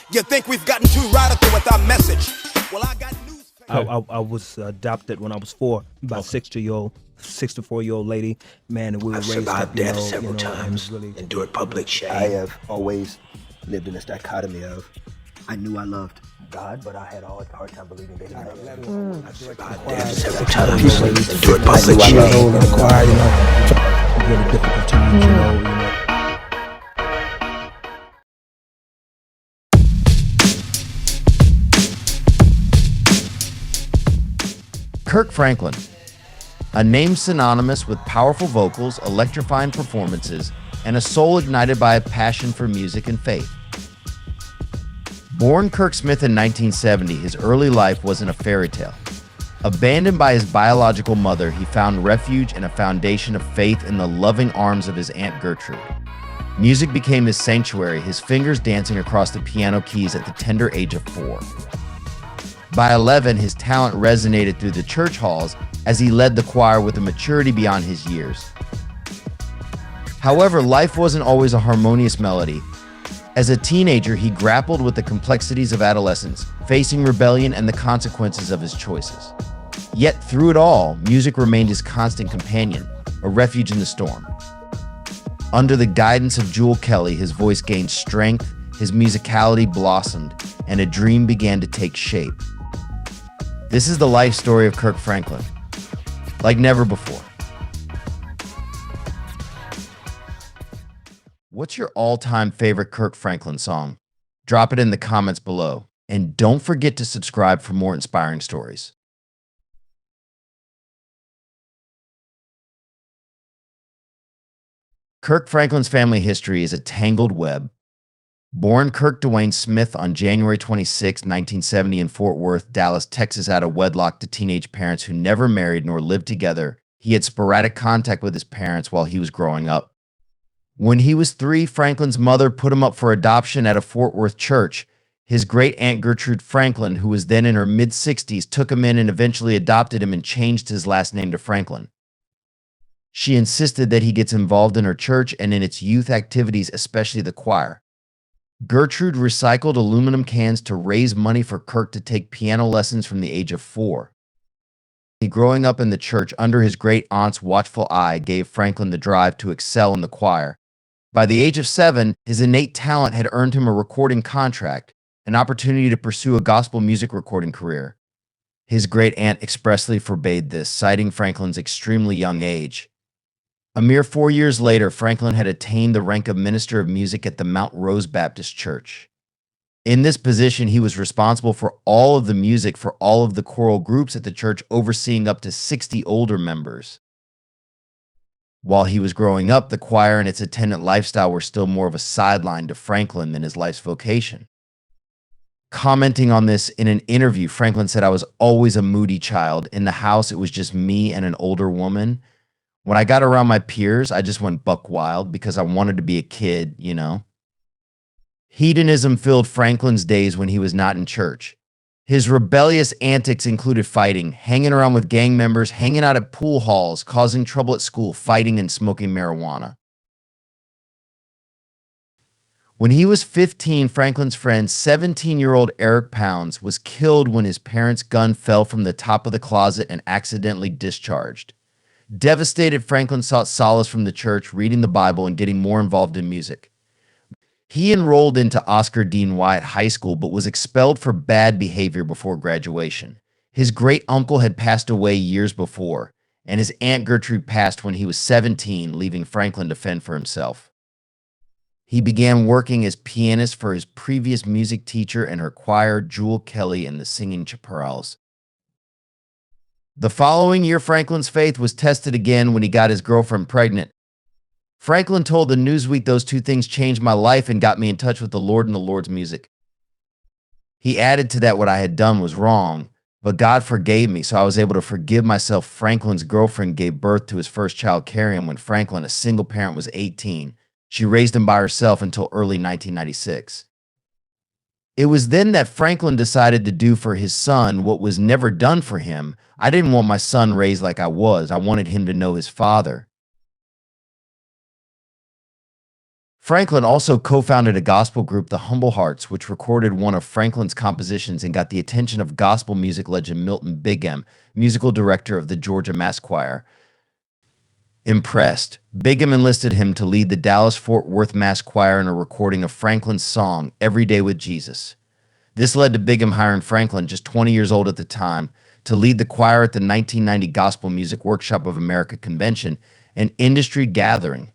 You think we've gotten too radical with our message? Well, I got news. I was adopted when I was 4 by a 64-year-old lady, man, and we were I've raised survived up, death several times, really, endured public shame. I have always lived in this dichotomy of I knew I loved God, but I had a hard time believing that He loved me. I've survived death several times, endured public I shame. role in the choir, really difficult times, Kirk Franklin, a name synonymous with powerful vocals, electrifying performances, and a soul ignited by a passion for music and faith. Born Kirk Smith in 1970, his early life wasn't a fairy tale. Abandoned by his biological mother, he found refuge and a foundation of faith in the loving arms of his Aunt Gertrude. Music became his sanctuary, his fingers dancing across the piano keys at the tender age of 4. By 11, his talent resonated through the church halls as he led the choir with a maturity beyond his years. However, life wasn't always a harmonious melody. As a teenager, he grappled with the complexities of adolescence, facing rebellion and the consequences of his choices. Yet through it all, music remained his constant companion, a refuge in the storm. Under the guidance of Jewel Kelly, his voice gained strength, his musicality blossomed, and a dream began to take shape. This is the life story of Kirk Franklin, like never before. What's your all-time favorite Kirk Franklin song? Drop it in the comments below. And don't forget to subscribe for more inspiring stories. Kirk Franklin's family history is a tangled web. Born Kirk Dwayne Smith on January 26, 1970 in Fort Worth, Dallas, Texas, out of wedlock to teenage parents who never married nor lived together, he had sporadic contact with his parents while he was growing up. When he was 3, Franklin's mother put him up for adoption at a Fort Worth church. His great-aunt Gertrude Franklin, who was then in her mid-60s, took him in and eventually adopted him and changed his last name to Franklin. She insisted that he gets involved in her church and in its youth activities, especially the choir. Gertrude recycled aluminum cans to raise money for Kirk to take piano lessons from the age of 4. Growing up in the church under his great-aunt's watchful eye gave Franklin the drive to excel in the choir. By the age of 7, his innate talent had earned him a recording contract, an opportunity to pursue a gospel music recording career. His great-aunt expressly forbade this, citing Franklin's extremely young age. A mere 4 years later, Franklin had attained the rank of minister of music at the Mount Rose Baptist Church. In this position, he was responsible for all of the music for all of the choral groups at the church, overseeing up to 60 older members. While he was growing up, the choir and its attendant lifestyle were still more of a sideline to Franklin than his life's vocation. Commenting on this in an interview, Franklin said, "I was always a moody child. In the house, it was just me and an older woman. When I got around my peers, I just went buck wild because I wanted to be a kid, you know." Hedonism filled Franklin's days when he was not in church. His rebellious antics included fighting, hanging around with gang members, hanging out at pool halls, causing trouble at school, fighting and smoking marijuana. When he was 15, Franklin's friend, 17-year-old Eric Pounds, was killed when his parents' gun fell from the top of the closet and accidentally discharged. Devastated, Franklin sought solace from the church, reading the Bible and getting more involved in music. He enrolled into Oscar Dean Wyatt High School, but was expelled for bad behavior before graduation. His great-uncle had passed away years before, and his Aunt Gertrude passed when he was 17, leaving Franklin to fend for himself. He began working as pianist for his previous music teacher and her choir, Jewel Kelly and the Singing Chaparrals. The following year, Franklin's faith was tested again when he got his girlfriend pregnant. Franklin told the Newsweek, "Those two things changed my life and got me in touch with the Lord and the Lord's music." He added to that, "What I had done was wrong, but God forgave me, so I was able to forgive myself." Franklin's girlfriend gave birth to his first child, Carrie, when Franklin, a single parent, was 18. She raised him by herself until early 1996. It was then that Franklin decided to do for his son what was never done for him. "I didn't want my son raised like I was. I wanted him to know his father." Franklin also co-founded a gospel group, the Humble Hearts, which recorded one of Franklin's compositions and got the attention of gospel music legend Milton Bigham, musical director of the Georgia Mass Choir. Impressed, Bigham enlisted him to lead the Dallas-Fort Worth Mass Choir in a recording of Franklin's song, Every Day with Jesus. This led to Bigham hiring Franklin, just 20 years old at the time, to lead the choir at the 1990 Gospel Music Workshop of America convention, an industry gathering.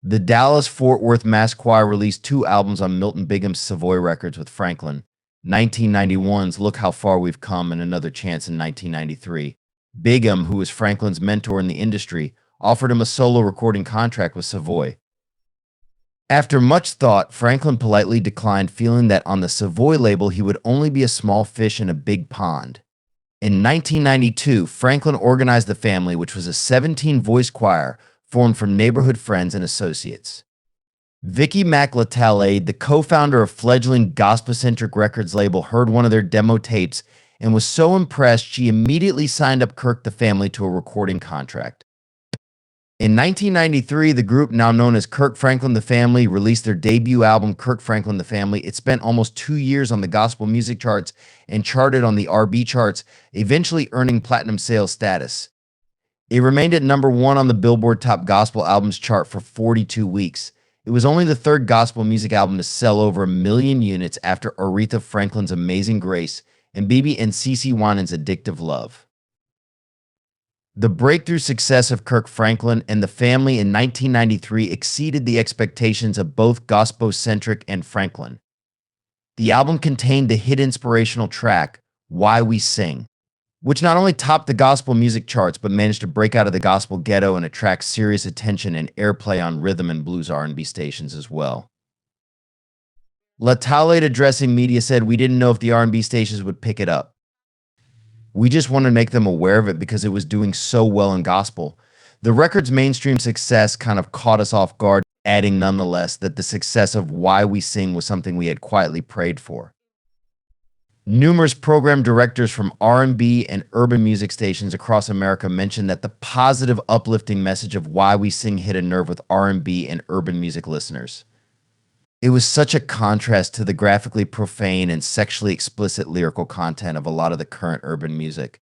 The Dallas-Fort Worth Mass Choir released 2 albums on Milton Bigham's Savoy Records with Franklin, 1991's Look How Far We've Come and Another Chance in 1993. Bigham, who was Franklin's mentor in the industry, offered him a solo recording contract with Savoy. After much thought, Franklin politely declined, feeling that on the Savoy label he would only be a small fish in a big pond. In 1992, Franklin organized the Family, which was a 17-voice choir formed from neighborhood friends and associates. Vicky McLatale, the co-founder of fledgling gospel-centric records label, heard one of their demo tapes and was so impressed she immediately signed up Kirk the Family to a recording contract. In 1993, the group, now known as Kirk Franklin the Family, released their debut album, Kirk Franklin the Family. It spent almost 2 years on the gospel music charts and charted on the R&B charts, eventually earning platinum sales status. It remained at number 1 on the Billboard Top Gospel Albums chart for 42 weeks. It was only the 3rd gospel music album to sell over 1 million units after Aretha Franklin's Amazing Grace and BB and CeCe Winans' Addictive Love. The breakthrough success of Kirk Franklin and the Family in 1993 exceeded the expectations of both gospel-centric and Franklin. The album contained the hit inspirational track, Why We Sing, which not only topped the gospel music charts but managed to break out of the gospel ghetto and attract serious attention and airplay on rhythm and blues R&B stations as well. LaTalade, addressing media, said, "We didn't know if the R&B stations would pick it up. We just wanted to make them aware of it because it was doing so well in gospel. The record's mainstream success kind of caught us off guard," adding nonetheless that the success of Why We Sing was something we had quietly prayed for. Numerous program directors from R&B and urban music stations across America mentioned that the positive, uplifting message of Why We Sing hit a nerve with R&B and urban music listeners. It was such a contrast to the graphically profane and sexually explicit lyrical content of a lot of the current urban music.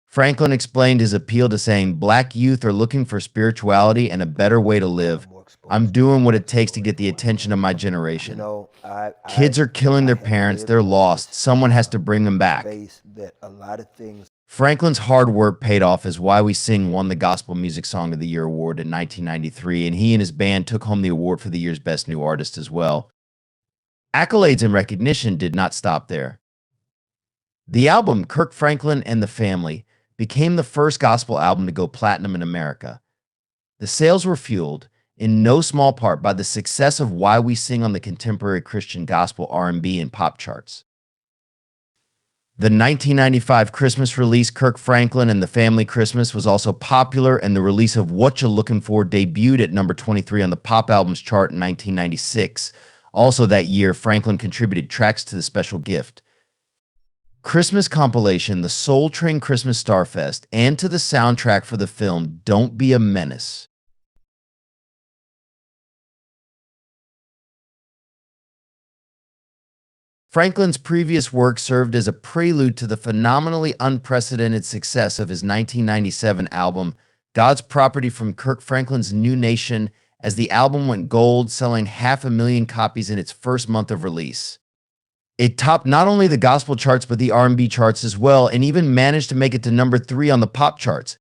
Franklin explained his appeal to saying, "Black youth are looking for spirituality and a better way to live. I'm doing what it takes to get the attention of my generation. Kids are killing their parents. They're lost. Someone has to bring them back." Franklin's hard work paid off as Why We Sing won the Gospel Music Song of the Year award in 1993, and he and his band took home the award for the year's Best New Artist as well. Accolades and recognition did not stop there. The album, Kirk Franklin and the Family, became the first gospel album to go platinum in America. The sales were fueled, in no small part, by the success of Why We Sing on the contemporary Christian gospel, R&B, and pop charts. The 1995 Christmas release, Kirk Franklin and the Family Christmas, was also popular, and the release of What You Looking For debuted at number 23 on the pop albums chart in 1996. Also that year, Franklin contributed tracks to the special gift Christmas compilation, The Soul Train Christmas Starfest, and to the soundtrack for the film Don't Be a Menace. Franklin's previous work served as a prelude to the phenomenally unprecedented success of his 1997 album, God's Property from Kirk Franklin's New Nation, as the album went gold, selling 500,000 copies in its first month of release. It topped not only the gospel charts but the R&B charts as well, and even managed to make it to number 3 on the pop charts.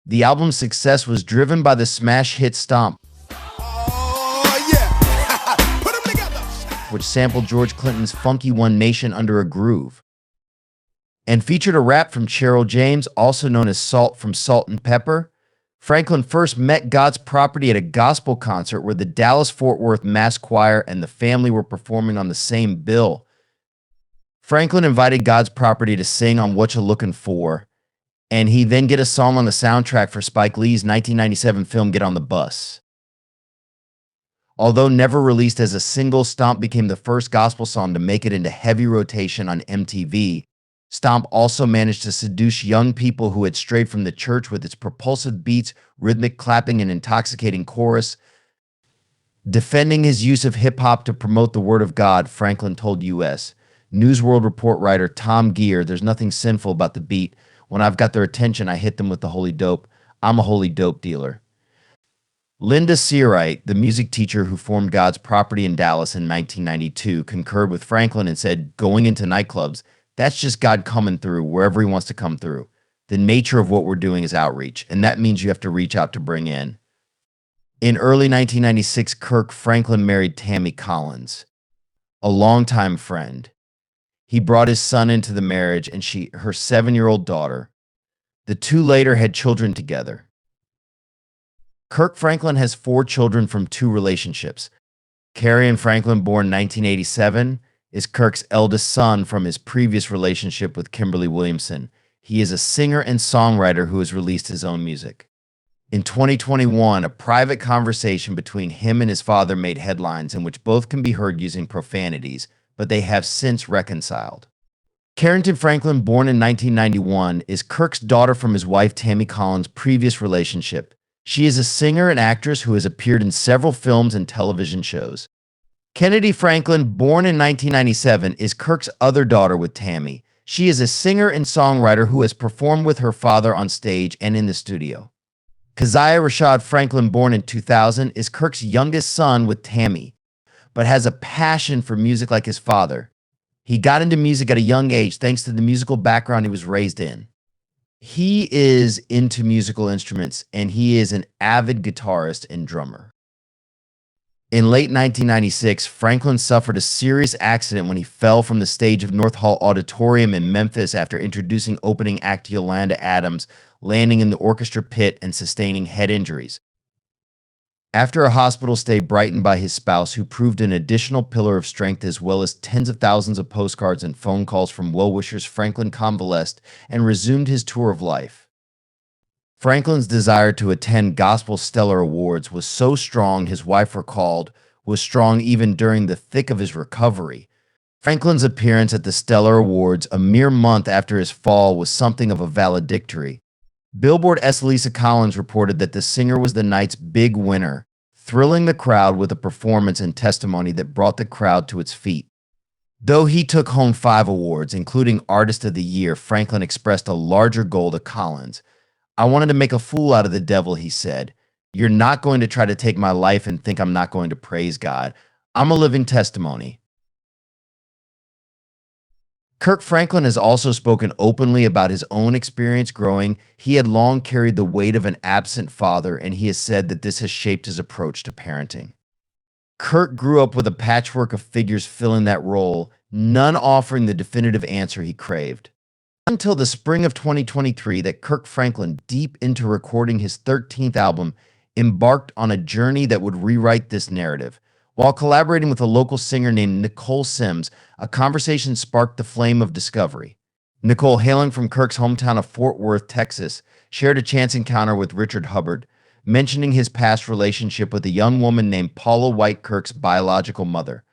The album's success was driven by the smash hit Stomp, which sampled George Clinton's funky One Nation Under a Groove, and featured a rap from Cheryl James, also known as Salt from Salt and Pepper. Franklin first met God's Property at a gospel concert where the Dallas-Fort Worth Mass Choir and the Family were performing on the same bill. Franklin invited God's Property to sing on What You Looking For, and he then get a song on the soundtrack for Spike Lee's 1997 film Get on the Bus. Although never released as a single, Stomp became the first gospel song to make it into heavy rotation on MTV. Stomp also managed to seduce young people who had strayed from the church with its propulsive beats, rhythmic clapping, and intoxicating chorus. Defending his use of hip-hop to promote the word of God, Franklin told U.S. News World Report writer Tom Gear, "There's nothing sinful about the beat. When I've got their attention, I hit them with the holy dope. I'm a holy dope dealer." Linda Searight, the music teacher who formed God's Property in Dallas in 1992, concurred with Franklin and said, "Going into nightclubs, that's just God coming through wherever he wants to come through. The nature of what we're doing is outreach, and that means you have to reach out to bring in." In early 1996, Kirk Franklin married Tammy Collins, a longtime friend. He brought his son into the marriage and her 7-year-old daughter. The two later had children together. Kirk Franklin has 4 children from 2 relationships. Carrion Franklin, born 1987, is Kirk's eldest son from his previous relationship with Kimberly Williamson. He is a singer and songwriter who has released his own music. In 2021, a private conversation between him and his father made headlines in which both can be heard using profanities, but they have since reconciled. Carrington Franklin, born in 1991, is Kirk's daughter from his wife Tammy Collins' previous relationship. She is a singer and actress who has appeared in several films and television shows. Kennedy Franklin, born in 1997, is Kirk's other daughter with Tammy. She is a singer and songwriter who has performed with her father on stage and in the studio. Keziah Rashad Franklin, born in 2000, is Kirk's youngest son with Tammy, but has a passion for music like his father. He got into music at a young age thanks to the musical background he was raised in. He is into musical instruments, and he is an avid guitarist and drummer. In late 1996, Franklin suffered a serious accident when he fell from the stage of North Hall Auditorium in Memphis after introducing opening act Yolanda Adams, landing in the orchestra pit and sustaining head injuries. After a hospital stay brightened by his spouse, who proved an additional pillar of strength, as well as tens of thousands of postcards and phone calls from well-wishers, Franklin convalesced and resumed his tour of life. Franklin's desire to attend Gospel Stellar Awards was so strong, his wife recalled, was strong even during the thick of his recovery. Franklin's appearance at the Stellar Awards a mere month after his fall was something of a valedictory. Billboard Lisa Collins reported that the singer was the night's big winner, thrilling the crowd with a performance and testimony that brought the crowd to its feet. Though he took home 5 awards, including Artist of the Year, Franklin expressed a larger goal to Collins. "I wanted to make a fool out of the devil," he said. "You're not going to try to take my life and think I'm not going to praise God. I'm a living testimony." Kirk Franklin has also spoken openly about his own experience growing. He had long carried the weight of an absent father, and he has said that this has shaped his approach to parenting. Kirk grew up with a patchwork of figures filling that role, none offering the definitive answer he craved. Until the spring of 2023 that Kirk Franklin, deep into recording his 13th album, embarked on a journey that would rewrite this narrative. While collaborating with a local singer named Nicole Sims, a conversation sparked the flame of discovery. Nicole, hailing from Kirk's hometown of Fort Worth, Texas, shared a chance encounter with Richard Hubbard, mentioning his past relationship with a young woman named Paula White, Kirk's biological mother.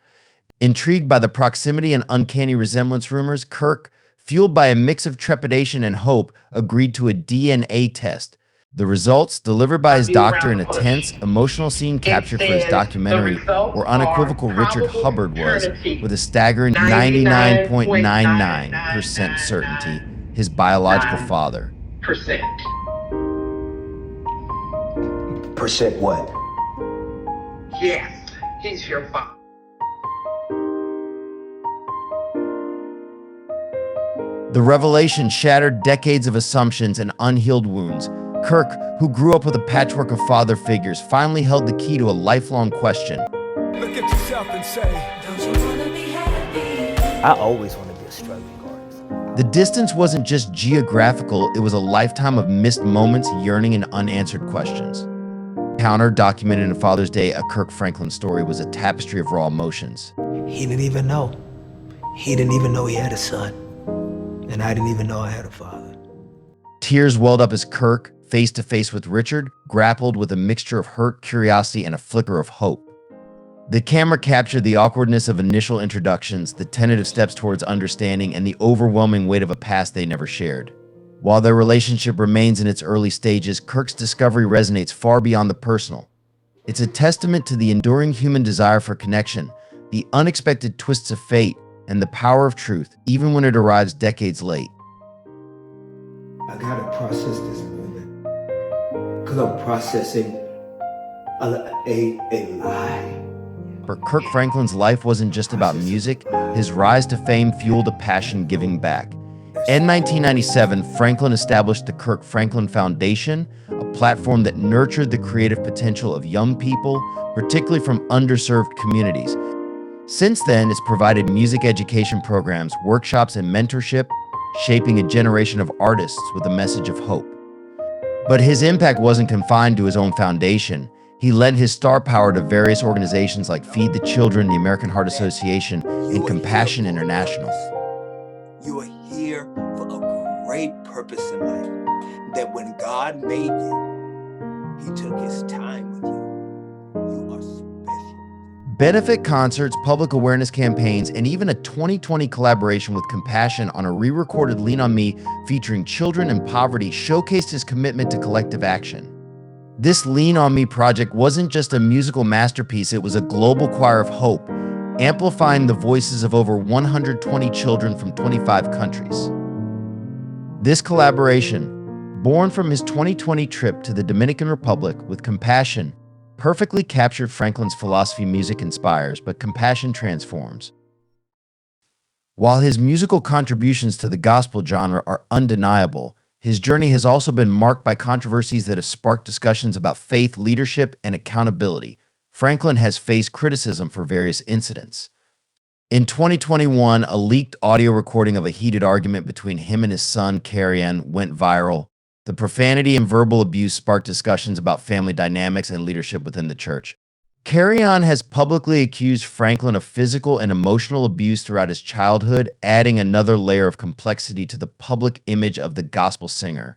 Intrigued by the proximity and uncanny resemblance rumors, Kirk, fueled by a mix of trepidation and hope, agreed to a DNA test. The results, delivered by his doctor in a tense, emotional scene captured for his documentary, were unequivocal. Richard Hubbard was, with a staggering 99.99% certainty, his biological father. Percent what? Yes, he's your father. The revelation shattered decades of assumptions and unhealed wounds. Kirk, who grew up with a patchwork of father figures, finally held the key to a lifelong question. Look at yourself and say, Don't you wanna be happy? I always want to be a struggling artist. The distance wasn't just geographical, it was a lifetime of missed moments, yearning, and unanswered questions. Encounter, documented in Father's Day, A Kirk Franklin Story, was a tapestry of raw emotions. He didn't even know. He didn't even know he had a son. And I didn't even know I had a father. Tears welled up as Kirk, face to face with Richard, grappled with a mixture of hurt, curiosity, and a flicker of hope. The camera captured the awkwardness of initial introductions, the tentative steps towards understanding, and the overwhelming weight of a past they never shared. While their relationship remains in its early stages, Kirk's discovery resonates far beyond the personal. It's a testament to the enduring human desire for connection, the unexpected twists of fate, and the power of truth, even when it arrives decades late. I gotta process this moment. Because I'm processing a lie. For Kirk Franklin's life wasn't just about music, his rise to fame fueled a passion giving back. In 1997, Franklin established the Kirk Franklin Foundation, a platform that nurtured the creative potential of young people, particularly from underserved communities. Since then, it's provided music education programs, workshops, and mentorship, shaping a generation of artists with a message of hope. But his impact wasn't confined to his own foundation. He lent his star power to various organizations like Feed the Children, the American Heart Association, and Compassion International. You are here for a great purpose in life. That when God made you, He took His time with you. You are special. Benefit concerts, public awareness campaigns, and even a 2020 collaboration with Compassion on a re-recorded Lean on Me featuring children in poverty showcased his commitment to collective action. This Lean on Me project wasn't just a musical masterpiece, it was a global choir of hope, amplifying the voices of over 120 children from 25 countries. This collaboration, born from his 2020 trip to the Dominican Republic with Compassion, perfectly captured Franklin's philosophy: music inspires, but compassion transforms. While his musical contributions to the gospel genre are undeniable, his journey has also been marked by controversies that have sparked discussions about faith, leadership, and accountability. Franklin has faced criticism for various incidents. In 2021, a leaked audio recording of a heated argument between him and his son, Carrie-Ann, went viral. The profanity and verbal abuse sparked discussions about family dynamics and leadership within the church. Carrie-Ann has publicly accused Franklin of physical and emotional abuse throughout his childhood, adding another layer of complexity to the public image of the gospel singer.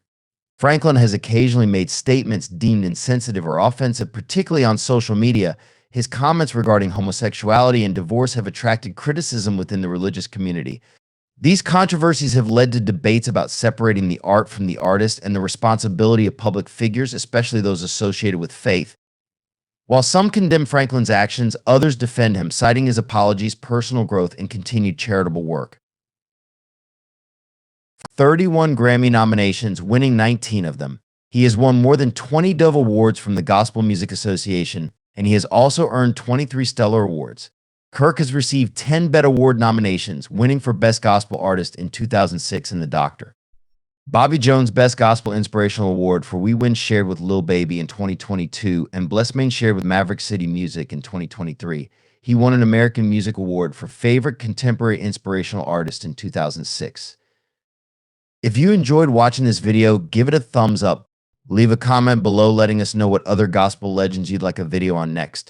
Franklin has occasionally made statements deemed insensitive or offensive, particularly on social media. His comments regarding homosexuality and divorce have attracted criticism within the religious community. These controversies have led to debates about separating the art from the artist and the responsibility of public figures, especially those associated with faith. While some condemn Franklin's actions, others defend him, citing his apologies, personal growth, and continued charitable work. 31 Grammy nominations, winning 19 of them. He has won more than 20 Dove Awards from the Gospel Music Association, and he has also earned 23 Stellar Awards. Kirk has received 10 BET Award nominations, winning for Best Gospel Artist in 2006 in The Doctor. Bobby Jones Best Gospel Inspirational Award for We Win shared with Lil Baby in 2022 and Bless Main shared with Maverick City Music in 2023. He won an American Music Award for Favorite Contemporary Inspirational Artist in 2006. If you enjoyed watching this video, give it a thumbs up. Leave a comment below letting us know what other gospel legends you'd like a video on next.